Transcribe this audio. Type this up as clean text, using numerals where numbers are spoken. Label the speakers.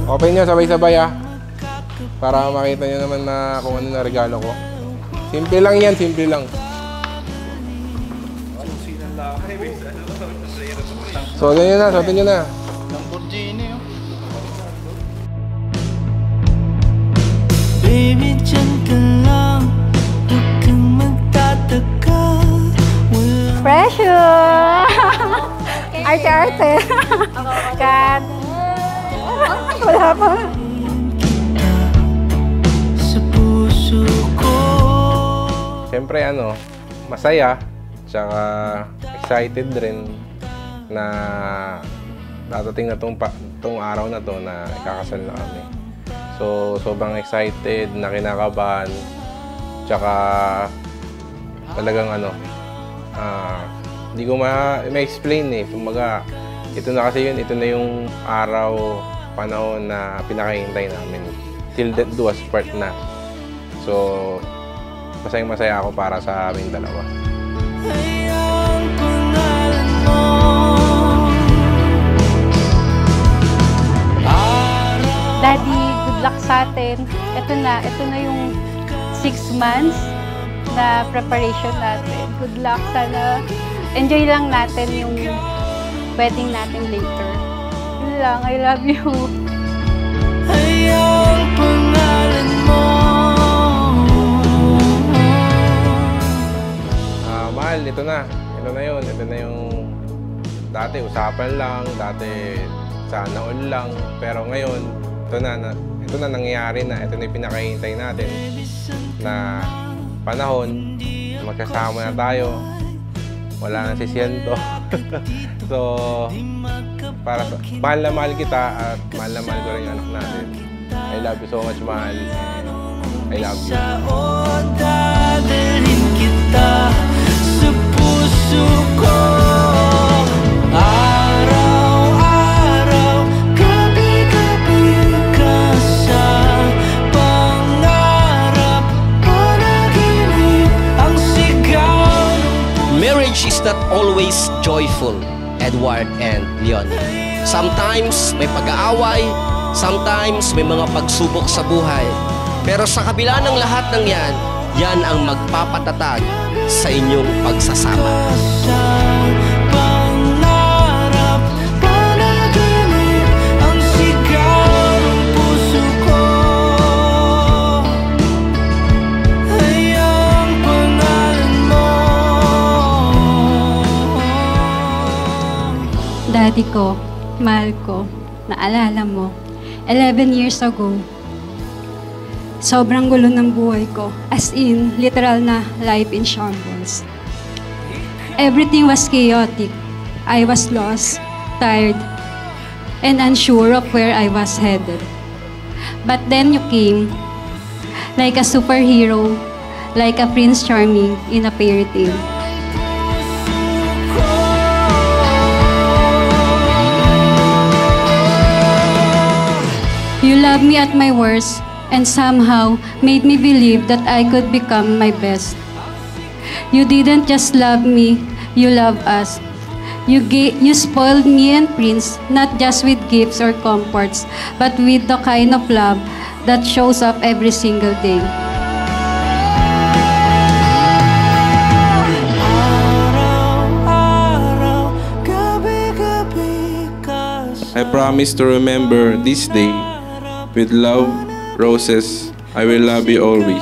Speaker 1: Open nyo sabay-sabay para makita nyo naman na kung ano na regalo ko. Simple lang yan, simple lang. Suotin nyo na, suotin nyo na.
Speaker 2: Baby, dyan ka lang, huwag kang magtataka.
Speaker 3: Pressure! Arte-arte. Kat. Wala pa.
Speaker 2: Sa puso ko.
Speaker 1: Siyempre masaya, tsaka excited rin na dadating na tong araw na to na ikakasal na kami. So, sobrang excited, na kinakabahan, tsaka talagang hindi ko ma-explain Kumbaga, ito na kasi ito na yung araw, panahon na pinakahintay namin. Till death do us part na. So, masayang-masaya ako para sa aming dalawa.
Speaker 3: Daddy, good luck sa atin. Ito na yung 6 months na preparation natin. Good luck. Sana enjoy lang natin yung wedding natin later. Yun lang, I love you.
Speaker 2: Ang pangalan mo.
Speaker 1: Mahal, ito na. Ito na yun. Ito na yung dati usapan lang, dati sana all lang. Pero ngayon, ito na nangyayari na. Ito na yung pinakahintay natin na panahon. Magkasama na tayo. Wala na si Siento. So, mahal na mahal kita at mahal na mahal ko rin yung anak natin. I love you so much, mahal. I love you.
Speaker 2: Dadalhin kita sa puso ko. Araw-araw, gabi-gabi ka sa pangarap. Panaginip ang sigaw.
Speaker 4: Marriage is not always joyful, Edward and Leonie. Sometimes may pag-aaway, sometimes may mga pagsubok sa buhay. Pero sa kabila ng lahat ng yan ang magpapatatag sa inyong pagsasama.
Speaker 2: Pangarap, panaginip ang sigaw ng puso ko. Ay ang pangalan mo.
Speaker 3: Daddy ko, mahal ko, naalala mo, 11 years ago, sobrang gulo ng buhay ko. As in, literal na life in shambles. Everything was chaotic. I was lost, tired, and unsure of where I was headed. But then you came, like a superhero, like a Prince Charming in a fairy tale. You loved me at my worst, and somehow made me believe that I could become my best. You didn't just love me, you loved us. You spoiled me and Prince, not just with gifts or comforts, but with the kind of love that shows up every single day.
Speaker 1: I promise to remember this day. With love, Roses, I will love you always.